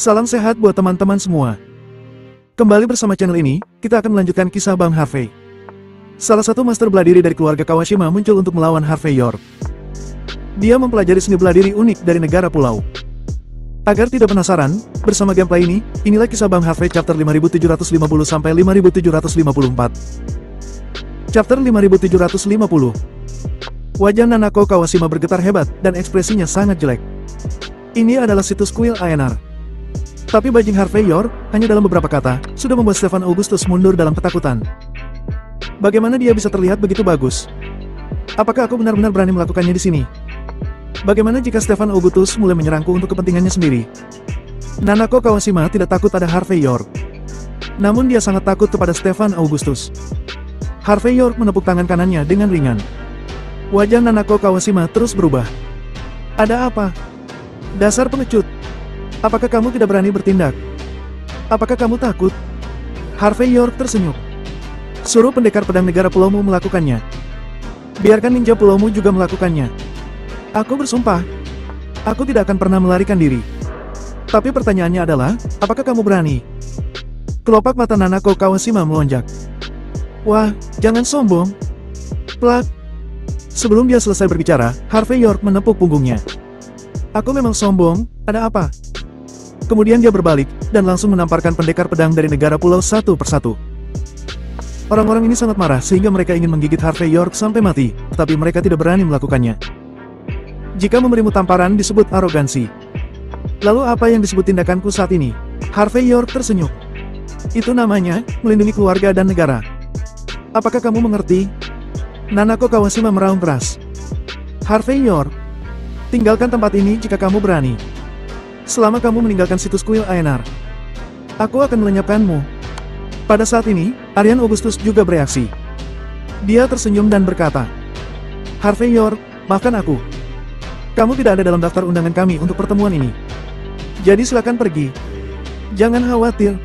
Salam sehat buat teman-teman semua. Kembali bersama channel ini, kita akan melanjutkan kisah Bang Harvey. Salah satu master bela diri dari keluarga Kawashima muncul untuk melawan Harvey York. Dia mempelajari seni bela diri unik dari negara pulau. Agar tidak penasaran, bersama gameplay ini, inilah kisah Bang Harvey chapter 5750 sampai 5754. Chapter 5750. Wajah Nanako Kawashima bergetar hebat, dan ekspresinya sangat jelek. Ini adalah situs kuil ANR. Tapi bajing Harvey York, hanya dalam beberapa kata, sudah membuat Stefan Augustus mundur dalam ketakutan. Bagaimana dia bisa terlihat begitu bagus? Apakah aku benar-benar berani melakukannya di sini? Bagaimana jika Stefan Augustus mulai menyerangku untuk kepentingannya sendiri? Nanako Kawashima tidak takut pada Harvey York. Namun dia sangat takut kepada Stefan Augustus. Harvey York menepuk tangan kanannya dengan ringan. Wajah Nanako Kawashima terus berubah. Ada apa? Dasar pengecut. Apakah kamu tidak berani bertindak? Apakah kamu takut? Harvey York tersenyum. Suruh pendekar pedang negara pulaumu melakukannya. Biarkan ninja pulaumu juga melakukannya. Aku bersumpah. Aku tidak akan pernah melarikan diri. Tapi pertanyaannya adalah, apakah kamu berani? Kelopak mata Nanako Kawashima melonjak. Wah, jangan sombong. Plak. Sebelum dia selesai berbicara, Harvey York menepuk punggungnya. Aku memang sombong, ada apa? Kemudian dia berbalik, dan langsung menamparkan pendekar pedang dari negara pulau satu persatu. Orang-orang ini sangat marah sehingga mereka ingin menggigit Harvey York sampai mati, tetapi mereka tidak berani melakukannya. Jika memberimu tamparan disebut arogansi. Lalu apa yang disebut tindakanku saat ini? Harvey York tersenyum. Itu namanya, melindungi keluarga dan negara. Apakah kamu mengerti? Nanako Kawashima meraung keras. Harvey York, tinggalkan tempat ini jika kamu berani. Selama kamu meninggalkan situs kuil ANR, aku akan melenyapkanmu. Pada saat ini, Aryan Augustus juga bereaksi. Dia tersenyum dan berkata, Harvey York, maafkan aku. Kamu tidak ada dalam daftar undangan kami untuk pertemuan ini. Jadi silakan pergi. Jangan khawatir.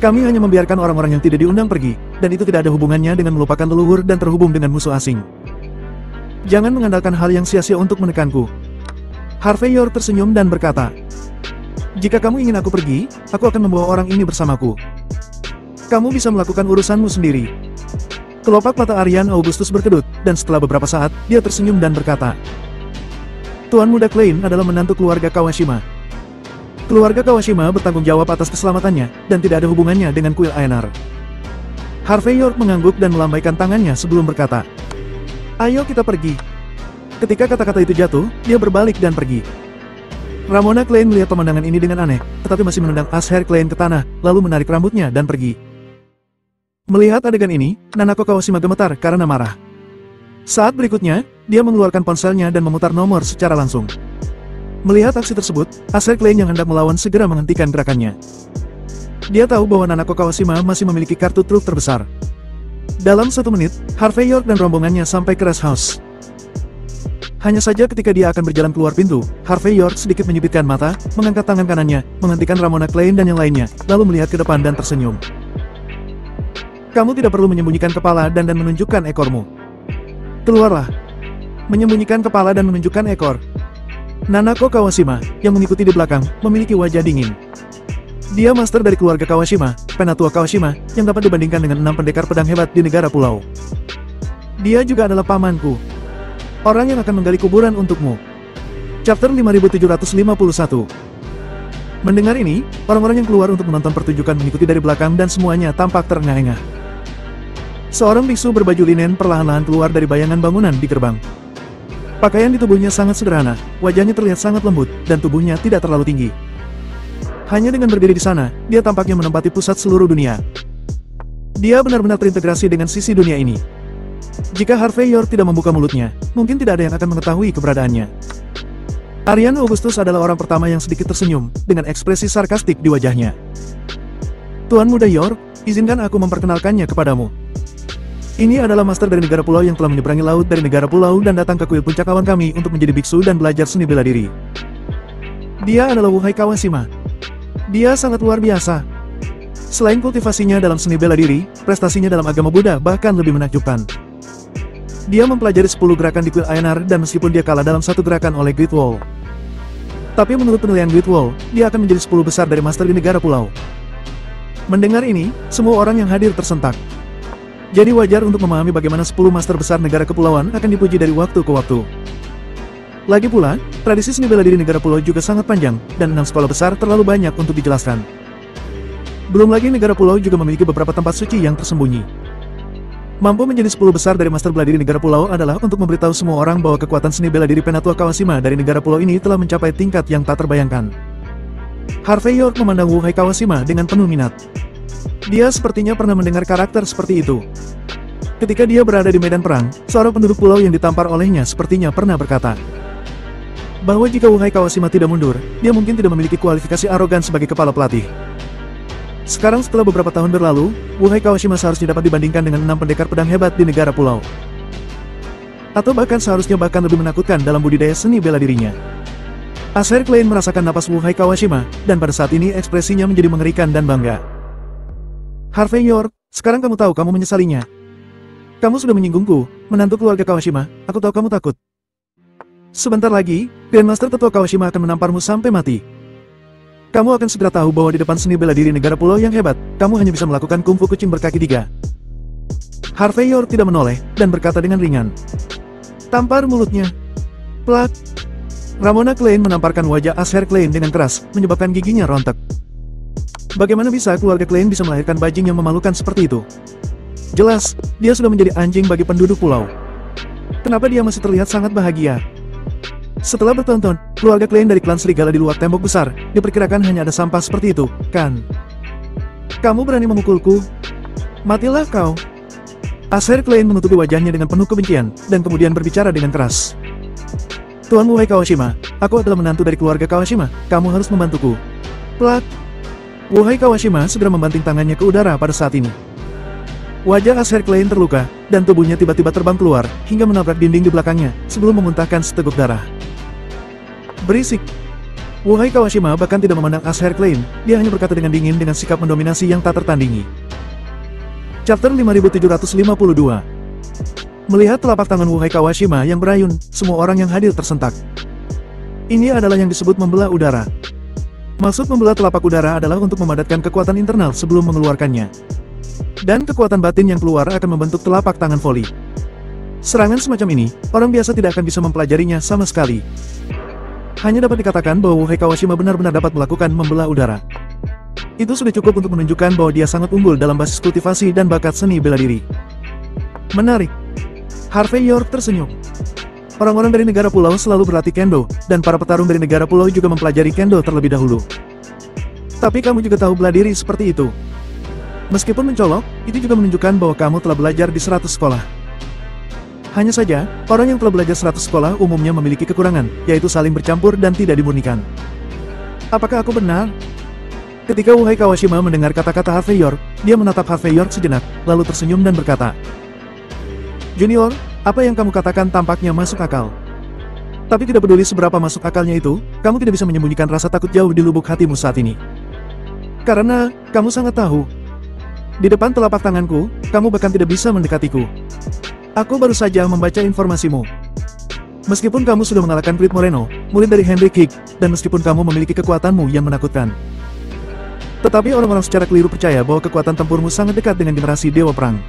Kami hanya membiarkan orang-orang yang tidak diundang pergi, dan itu tidak ada hubungannya dengan melupakan leluhur dan terhubung dengan musuh asing. Jangan mengandalkan hal yang sia-sia untuk menekanku. Harvey York tersenyum dan berkata, jika kamu ingin aku pergi, aku akan membawa orang ini bersamaku. Kamu bisa melakukan urusanmu sendiri. Kelopak mata Aryan Augustus berkedut, dan setelah beberapa saat, dia tersenyum dan berkata, Tuan Muda Klein adalah menantu keluarga Kawashima. Keluarga Kawashima bertanggung jawab atas keselamatannya, dan tidak ada hubungannya dengan kuil ANR. Harvey York mengangguk dan melambaikan tangannya sebelum berkata, ayo kita pergi. Ketika kata-kata itu jatuh, dia berbalik dan pergi. Ramona Klein melihat pemandangan ini dengan aneh, tetapi masih menendang Asher Klein ke tanah, lalu menarik rambutnya dan pergi. Melihat adegan ini, Nanako Kawashima gemetar karena marah. Saat berikutnya, dia mengeluarkan ponselnya dan memutar nomor secara langsung. Melihat aksi tersebut, Asher Klein yang hendak melawan segera menghentikan gerakannya. Dia tahu bahwa Nanako Kawashima masih memiliki kartu truf terbesar. Dalam 1 menit, Harvey York dan rombongannya sampai ke rest house. Hanya saja ketika dia akan berjalan keluar pintu, Harvey York sedikit menyipitkan mata, mengangkat tangan kanannya, menghentikan Ramona Klein dan yang lainnya, lalu melihat ke depan dan tersenyum. Kamu tidak perlu menyembunyikan kepala dan menunjukkan ekormu. Keluarlah. Menyembunyikan kepala dan menunjukkan ekor. Nanako Kawashima, yang mengikuti di belakang, memiliki wajah dingin. Dia master dari keluarga Kawashima, penatua Kawashima, yang dapat dibandingkan dengan 6 pendekar pedang hebat di negara pulau. Dia juga adalah pamanku. Orang yang akan menggali kuburan untukmu. Chapter 5751. Mendengar ini, orang-orang yang keluar untuk menonton pertunjukan mengikuti dari belakang dan semuanya tampak terengah-engah. Seorang biksu berbaju linen perlahan-lahan keluar dari bayangan bangunan di gerbang. Pakaian di tubuhnya sangat sederhana, wajahnya terlihat sangat lembut, dan tubuhnya tidak terlalu tinggi. Hanya dengan berdiri di sana, dia tampaknya menempati pusat seluruh dunia. Dia benar-benar terintegrasi dengan sisi dunia ini. Jika Harvey York tidak membuka mulutnya, mungkin tidak ada yang akan mengetahui keberadaannya. Aryan Augustus adalah orang pertama yang sedikit tersenyum, dengan ekspresi sarkastik di wajahnya. Tuan Muda York, izinkan aku memperkenalkannya kepadamu. Ini adalah master dari negara pulau yang telah menyeberangi laut dari negara pulau dan datang ke kuil puncak awan kami untuk menjadi biksu dan belajar seni bela diri. Dia adalah Wuhai Kawashima. Dia sangat luar biasa. Selain kultivasinya dalam seni bela diri, prestasinya dalam agama Buddha bahkan lebih menakjubkan. Dia mempelajari 10 gerakan di kuil ANR dan meskipun dia kalah dalam 1 gerakan oleh Great Wall, Tapi menurut penilaian Great Wall, dia akan menjadi 10 besar dari master di negara pulau. Mendengar ini, semua orang yang hadir tersentak. Jadi wajar untuk memahami bagaimana 10 master besar negara kepulauan akan dipuji dari waktu ke waktu. Lagi pula, tradisi seni bela diri negara pulau juga sangat panjang, dan 6 sekolah besar terlalu banyak untuk dijelaskan. Belum lagi negara pulau juga memiliki beberapa tempat suci yang tersembunyi. Mampu menjadi 10 besar dari master bela diri negara pulau adalah untuk memberitahu semua orang bahwa kekuatan seni bela diri Penatua Kawashima dari negara pulau ini telah mencapai tingkat yang tak terbayangkan. Harvey York memandang Wu Hai Kawashima dengan penuh minat. Dia sepertinya pernah mendengar karakter seperti itu. Ketika dia berada di medan perang, seorang penduduk pulau yang ditampar olehnya sepertinya pernah berkata bahwa jika Wu Hai Kawashima tidak mundur, dia mungkin tidak memiliki kualifikasi arogan sebagai kepala pelatih. Sekarang setelah beberapa tahun berlalu, Wu Hai Kawashima seharusnya dapat dibandingkan dengan 6 pendekar pedang hebat di negara pulau. Atau bahkan seharusnya lebih menakutkan dalam budidaya seni bela dirinya. Asher Klein merasakan napas Wu Hai Kawashima, dan pada saat ini ekspresinya menjadi mengerikan dan bangga. Harvey York, sekarang kamu tahu kamu menyesalinya. Kamu sudah menyinggungku, menantu keluarga Kawashima, aku tahu kamu takut. Sebentar lagi, Grandmaster Tetua Kawashima akan menamparmu sampai mati. Kamu akan segera tahu bahwa di depan seni bela diri negara pulau yang hebat, kamu hanya bisa melakukan kungfu kucing berkaki 3. Harvey York tidak menoleh, dan berkata dengan ringan. Tampar mulutnya. Plak. Ramona Klein menamparkan wajah Asher Klein dengan keras, menyebabkan giginya rontok. Bagaimana bisa keluarga Klein bisa melahirkan bajing yang memalukan seperti itu? Jelas, dia sudah menjadi anjing bagi penduduk pulau. Kenapa dia masih terlihat sangat bahagia? Setelah bertonton, keluarga Klein dari klan serigala di luar tembok besar, diperkirakan hanya ada sampah seperti itu, kan? Kamu berani memukulku? Matilah kau. Asher Klein menutupi wajahnya dengan penuh kebencian, dan kemudian berbicara dengan keras. Tuan Wu Hai Kawashima, aku adalah menantu dari keluarga Kawashima, kamu harus membantuku. Plak. Wu Hai Kawashima segera membanting tangannya ke udara pada saat ini. Wajah Asher Klein terluka, dan tubuhnya tiba-tiba terbang keluar, hingga menabrak dinding di belakangnya, sebelum memuntahkan seteguk darah. Berisik. Wu Hai Kawashima bahkan tidak memandang Asher Klein, dia hanya berkata dengan dingin dengan sikap mendominasi yang tak tertandingi. Chapter 5752. Melihat telapak tangan Wu Hai Kawashima yang berayun, semua orang yang hadir tersentak. Ini adalah yang disebut membelah udara. Maksud membelah telapak udara adalah untuk memadatkan kekuatan internal sebelum mengeluarkannya. Dan kekuatan batin yang keluar akan membentuk telapak tangan voli. Serangan semacam ini, orang biasa tidak akan bisa mempelajarinya sama sekali. Hanya dapat dikatakan bahwa Wu Hai Kawashima benar-benar dapat melakukan membelah udara. Itu sudah cukup untuk menunjukkan bahwa dia sangat unggul dalam basis kultivasi dan bakat seni bela diri. Menarik. Harvey York tersenyum. Orang-orang dari negara pulau selalu berlatih kendo, dan para petarung dari negara pulau juga mempelajari kendo terlebih dahulu. Tapi kamu juga tahu bela diri seperti itu. Meskipun mencolok, itu juga menunjukkan bahwa kamu telah belajar di 100 sekolah. Hanya saja, orang yang telah belajar 100 sekolah umumnya memiliki kekurangan, yaitu saling bercampur dan tidak dimurnikan. Apakah aku benar? Ketika Wu Hai Kawashima mendengar kata-kata Harvey York, dia menatap Harvey York sejenak, lalu tersenyum dan berkata, Junior, apa yang kamu katakan tampaknya masuk akal. Tapi tidak peduli seberapa masuk akalnya itu, kamu tidak bisa menyembunyikan rasa takut jauh di lubuk hatimu saat ini. Karena, kamu sangat tahu. Di depan telapak tanganku, kamu bahkan tidak bisa mendekatiku. Aku baru saja membaca informasimu. Meskipun kamu sudah mengalahkan Prit Moreno, murid dari Henry Kick, dan meskipun kamu memiliki kekuatanmu yang menakutkan. Tetapi orang-orang secara keliru percaya bahwa kekuatan tempurmu sangat dekat dengan generasi Dewa Perang.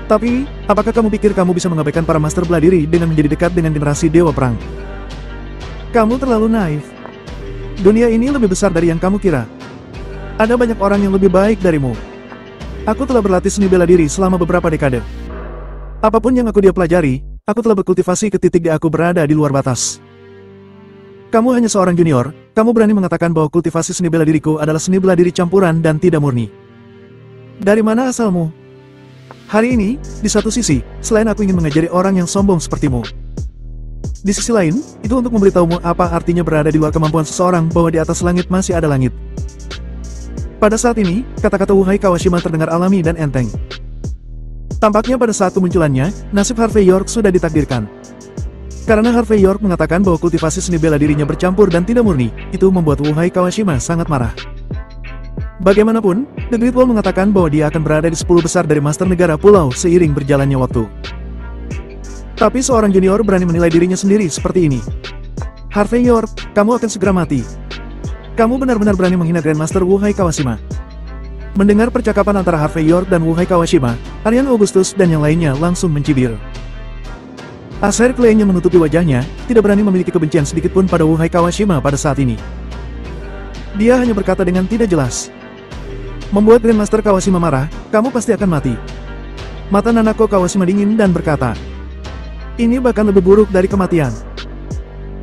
Tapi, apakah kamu pikir kamu bisa mengabaikan para master bela diri dengan menjadi dekat dengan generasi Dewa Perang? Kamu terlalu naif. Dunia ini lebih besar dari yang kamu kira. Ada banyak orang yang lebih baik darimu. Aku telah berlatih seni bela diri selama beberapa dekade. Apapun yang aku dia pelajari, aku telah berkultivasi ke titik di aku berada di luar batas. Kamu hanya seorang junior, kamu berani mengatakan bahwa kultivasi seni bela diriku adalah seni bela diri campuran dan tidak murni. Dari mana asalmu? Hari ini, di satu sisi, selain aku ingin mengajari orang yang sombong sepertimu. Di sisi lain, itu untuk memberitahumu apa artinya berada di luar kemampuan seseorang bahwa di atas langit masih ada langit. Pada saat ini, kata-kata Wu Hai Kawashima terdengar alami dan enteng. Tampaknya pada saat kemunculannya, nasib Harvey York sudah ditakdirkan. Karena Harvey York mengatakan bahwa kultivasi seni bela dirinya bercampur dan tidak murni, itu membuat Wu Hai Kawashima sangat marah. Bagaimanapun, The Great Wall mengatakan bahwa dia akan berada di 10 besar dari master negara pulau seiring berjalannya waktu. Tapi seorang junior berani menilai dirinya sendiri seperti ini. Harvey York, kamu akan segera mati. Kamu benar-benar berani menghina Grandmaster Wuhai Kawashima. Mendengar percakapan antara Harvey York dan Wuhai Kawashima, Aryan Augustus dan yang lainnya langsung mencibir. Asair Clay-nya menutupi wajahnya, tidak berani memiliki kebencian sedikitpun pada Wuhai Kawashima pada saat ini. Dia hanya berkata dengan tidak jelas. Membuat Grandmaster Kawashima marah, kamu pasti akan mati. Mata Nanako Kawashima dingin dan berkata, ini bahkan lebih buruk dari kematian.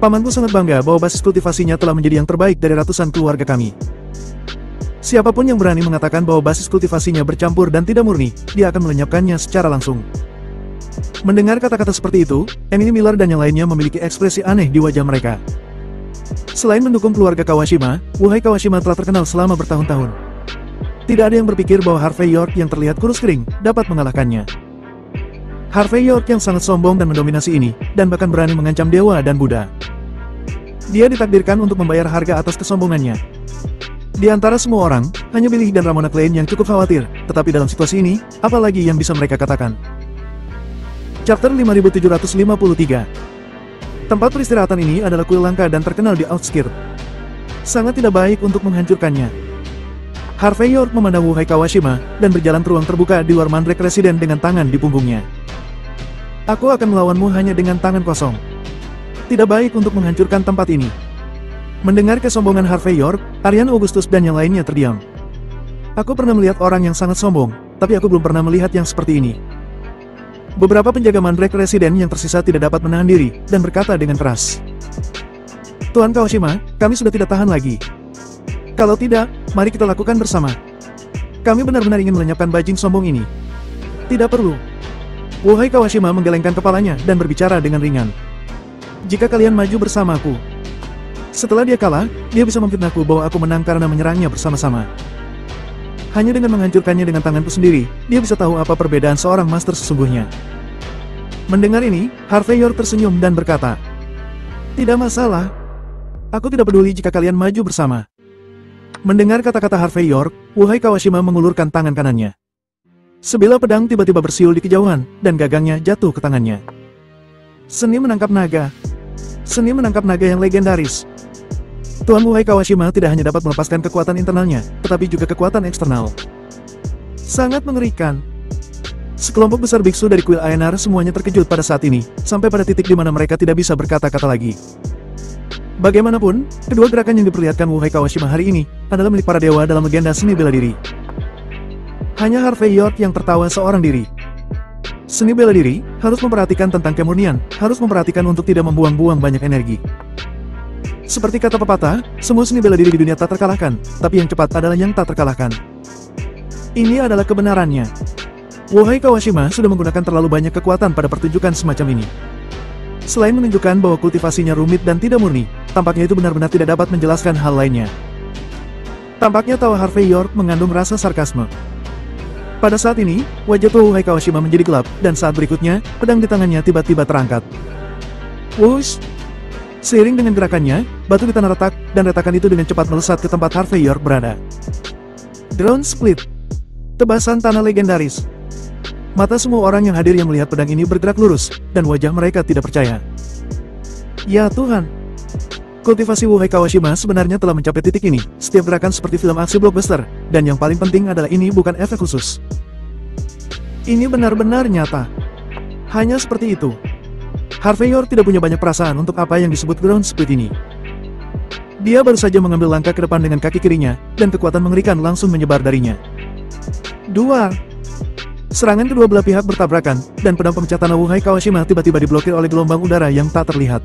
Pamanku sangat bangga bahwa basis kultivasinya telah menjadi yang terbaik dari ratusan keluarga kami. Siapapun yang berani mengatakan bahwa basis kultivasinya bercampur dan tidak murni, dia akan melenyapkannya secara langsung. Mendengar kata-kata seperti itu, Emily Miller dan yang lainnya memiliki ekspresi aneh di wajah mereka. Selain mendukung keluarga Kawashima, Wuhai Kawashima telah terkenal selama bertahun-tahun. Tidak ada yang berpikir bahwa Harvey York yang terlihat kurus kering dapat mengalahkannya. Harvey York yang sangat sombong dan mendominasi ini, dan bahkan berani mengancam dewa dan Buddha. Dia ditakdirkan untuk membayar harga atas kesombongannya. Di antara semua orang, hanya Billy dan Ramona Klein yang cukup khawatir, tetapi dalam situasi ini, apa lagi yang bisa mereka katakan? Chapter 5753. Tempat peristirahatan ini adalah kuil langka dan terkenal di outskirt. Sangat tidak baik untuk menghancurkannya. Harvey York memandang Wuhai Kawashima, dan berjalan ke ruang terbuka di luar Mandrake Residen dengan tangan di punggungnya. Aku akan melawanmu hanya dengan tangan kosong. Tidak baik untuk menghancurkan tempat ini. Mendengar kesombongan Harvey York, Aryan Augustus dan yang lainnya terdiam. Aku pernah melihat orang yang sangat sombong, tapi aku belum pernah melihat yang seperti ini. Beberapa penjaga Mandrake Residen yang tersisa tidak dapat menahan diri, dan berkata dengan keras. Tuan Kawashima, kami sudah tidak tahan lagi. Kalau tidak, mari kita lakukan bersama. Kami benar-benar ingin melenyapkan bajing sombong ini. Tidak perlu. Wuhai Kawashima menggelengkan kepalanya dan berbicara dengan ringan. Jika kalian maju bersamaku. Setelah dia kalah, dia bisa memfitnahku bahwa aku menang karena menyerangnya bersama-sama. Hanya dengan menghancurkannya dengan tanganku sendiri, dia bisa tahu apa perbedaan seorang master sesungguhnya. Mendengar ini, Harvey York tersenyum dan berkata, tidak masalah. Aku tidak peduli jika kalian maju bersama. Mendengar kata-kata Harvey York, Wuhai Kawashima mengulurkan tangan kanannya. Sebilah pedang tiba-tiba bersiul di kejauhan, dan gagangnya jatuh ke tangannya. Seni menangkap naga. Seni menangkap naga yang legendaris. Tuan Wuhai Kawashima tidak hanya dapat melepaskan kekuatan internalnya, tetapi juga kekuatan eksternal. Sangat mengerikan. Sekelompok besar biksu dari kuil Aenar semuanya terkejut pada saat ini, sampai pada titik di mana mereka tidak bisa berkata-kata lagi. Bagaimanapun, kedua gerakan yang diperlihatkan Wuhai Kawashima hari ini, adalah milik para dewa dalam legenda seni bela diri. Hanya Harvey York yang tertawa seorang diri. Seni bela diri, harus memperhatikan tentang kemurnian, harus memperhatikan untuk tidak membuang-buang banyak energi. Seperti kata pepatah, semua seni bela diri di dunia tak terkalahkan, tapi yang cepat adalah yang tak terkalahkan. Ini adalah kebenarannya. Wuhai Kawashima sudah menggunakan terlalu banyak kekuatan pada pertunjukan semacam ini. Selain menunjukkan bahwa kultivasinya rumit dan tidak murni, tampaknya itu benar-benar tidak dapat menjelaskan hal lainnya. Tampaknya tawa Harvey York mengandung rasa sarkasme. Pada saat ini, wajah tua Wuhai Kawashima menjadi gelap, dan saat berikutnya, pedang di tangannya tiba-tiba terangkat. Wush! Seiring dengan gerakannya, batu di tanah retak, dan retakan itu dengan cepat melesat ke tempat Harvey York berada. Ground Split. Tebasan tanah legendaris. Mata semua orang yang hadir yang melihat pedang ini bergerak lurus, dan wajah mereka tidak percaya. Ya Tuhan! Kultivasi Wuhai Kawashima sebenarnya telah mencapai titik ini, setiap gerakan seperti film aksi blockbuster, dan yang paling penting adalah ini bukan efek khusus. Ini benar-benar nyata. Hanya seperti itu. Harvey York tidak punya banyak perasaan untuk apa yang disebut ground split ini. Dia baru saja mengambil langkah ke depan dengan kaki kirinya, dan kekuatan mengerikan langsung menyebar darinya. Dua. Serangan kedua belah pihak bertabrakan, dan pedang pemecah tanah Wuhai Kawashima tiba-tiba diblokir oleh gelombang udara yang tak terlihat.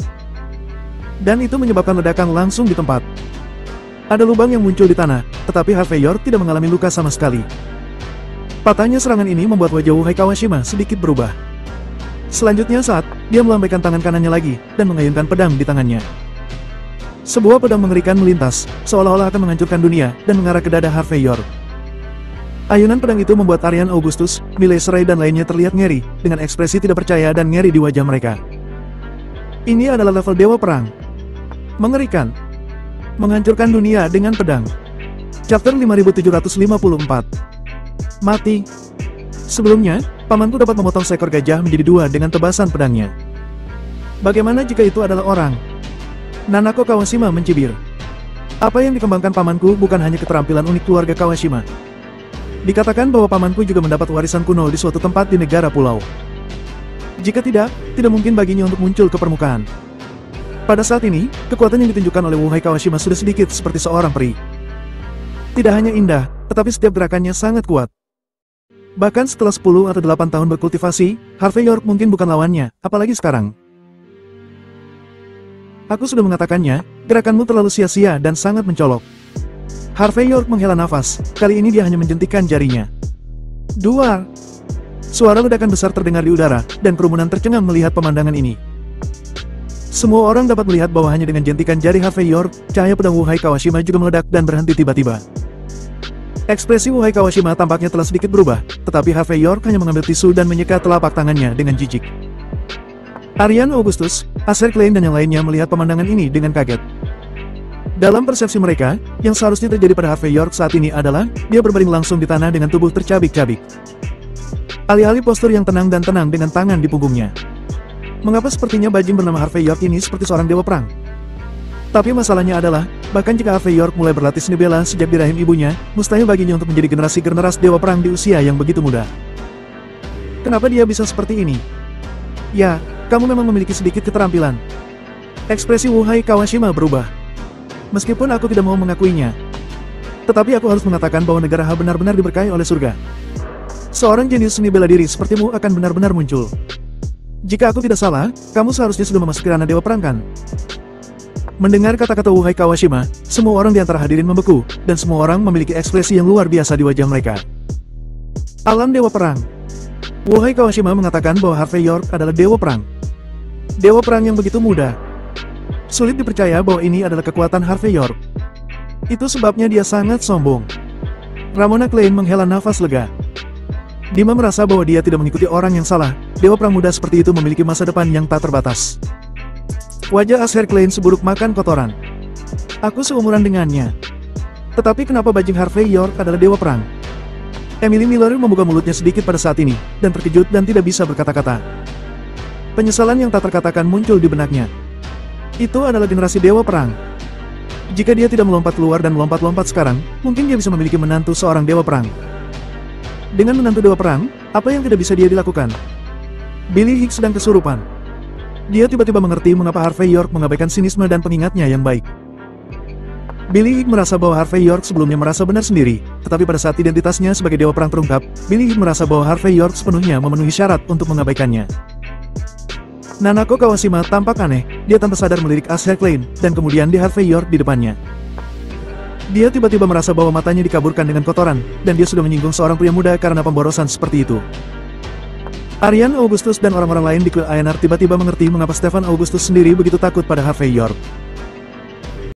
Dan itu menyebabkan ledakan langsung di tempat. Ada lubang yang muncul di tanah, tetapi Harvey York tidak mengalami luka sama sekali. Patahnya serangan ini membuat wajah Wuhai Kawashima sedikit berubah. Selanjutnya saat dia melambaikan tangan kanannya lagi, dan mengayunkan pedang di tangannya. Sebuah pedang mengerikan melintas, seolah-olah akan menghancurkan dunia, dan mengarah ke dada Harvey York. Ayunan pedang itu membuat Aryan Augustus, Miley Serai dan lainnya terlihat ngeri, dengan ekspresi tidak percaya dan ngeri di wajah mereka. Ini adalah level dewa perang. Mengerikan. Menghancurkan dunia dengan pedang. Chapter 5754. Mati. Sebelumnya, pamanku dapat memotong seekor gajah menjadi dua dengan tebasan pedangnya. Bagaimana jika itu adalah orang? Nanako Kawashima mencibir. Apa yang dikembangkan pamanku bukan hanya keterampilan unik keluarga Kawashima. Dikatakan bahwa pamanku juga mendapat warisan kuno di suatu tempat di negara pulau. Jika tidak mungkin baginya untuk muncul ke permukaan. Pada saat ini, kekuatan yang ditunjukkan oleh Wuhai Kawashima sudah sedikit seperti seorang peri. Tidak hanya indah, tetapi setiap gerakannya sangat kuat. Bahkan setelah 10 atau 8 tahun berkultivasi, Harvey York mungkin bukan lawannya, apalagi sekarang. Aku sudah mengatakannya, gerakanmu terlalu sia-sia dan sangat mencolok. Harvey York menghela nafas, kali ini dia hanya menjentikkan jarinya. Duar! Suara ledakan besar terdengar di udara, dan kerumunan tercengang melihat pemandangan ini. Semua orang dapat melihat bahwa hanya dengan jentikan jari Harvey York, cahaya pedang Wuhai Kawashima juga meledak dan berhenti tiba-tiba. Ekspresi Wuhai Kawashima tampaknya telah sedikit berubah, tetapi Harvey York hanya mengambil tisu dan menyeka telapak tangannya dengan jijik. Aryan Augustus, Acer Klein dan yang lainnya melihat pemandangan ini dengan kaget. Dalam persepsi mereka, yang seharusnya terjadi pada Harvey York saat ini adalah, dia berbaring langsung di tanah dengan tubuh tercabik-cabik. Alih-alih postur yang tenang dan tenang dengan tangan di punggungnya. Mengapa sepertinya bajing bernama Harvey York ini seperti seorang dewa perang? Tapi masalahnya adalah, bahkan jika Harvey York mulai berlatih seni bela sejak di rahim ibunya, mustahil baginya untuk menjadi generasi dewa perang di usia yang begitu muda. Kenapa dia bisa seperti ini? Ya, kamu memang memiliki sedikit keterampilan. Ekspresi Wuhai Kawashima berubah. Meskipun aku tidak mau mengakuinya. Tetapi aku harus mengatakan bahwa negara Ha benar-benar diberkahi oleh surga. Seorang jenius seni bela diri sepertimu akan benar-benar muncul. Jika aku tidak salah, kamu seharusnya sudah memasuki ranah dewa perang kan? Mendengar kata-kata Wuhai Kawashima, semua orang di antara hadirin membeku, dan semua orang memiliki ekspresi yang luar biasa di wajah mereka. Alam dewa perang. Wuhai Kawashima mengatakan bahwa Harvey York adalah dewa perang. Dewa perang yang begitu muda. Sulit dipercaya bahwa ini adalah kekuatan Harvey York. Itu sebabnya dia sangat sombong. Ramona Klein menghela nafas lega. Dima merasa bahwa dia tidak mengikuti orang yang salah. Dewa perang muda seperti itu memiliki masa depan yang tak terbatas. Wajah Acer Klein seburuk makan kotoran. Aku seumuran dengannya. Tetapi kenapa bajing Harvey York adalah dewa perang? Emily Miller membuka mulutnya sedikit pada saat ini, dan terkejut dan tidak bisa berkata-kata. Penyesalan yang tak terkatakan muncul di benaknya. Itu adalah generasi dewa perang. Jika dia tidak melompat keluar dan melompat-lompat sekarang, mungkin dia bisa memiliki menantu seorang dewa perang. Dengan menantu dewa perang, apa yang tidak bisa dia dilakukan? Billy Hicks sedang kesurupan. Dia tiba-tiba mengerti mengapa Harvey York mengabaikan sinisme dan pengingatnya yang baik. Billy Hicks merasa bahwa Harvey York sebelumnya merasa benar sendiri, tetapi pada saat identitasnya sebagai dewa perang terungkap, Billy Hicks merasa bahwa Harvey York sepenuhnya memenuhi syarat untuk mengabaikannya. Nanako Kawashima tampak aneh, dia tanpa sadar melirik Acer Klein, dan kemudian di Harvey York di depannya. Dia tiba-tiba merasa bahwa matanya dikaburkan dengan kotoran, dan dia sudah menyinggung seorang pria muda karena pemborosan seperti itu. Aryan Augustus dan orang-orang lain di kuil Aenar tiba-tiba mengerti mengapa Stefan Augustus sendiri begitu takut pada Harvey York.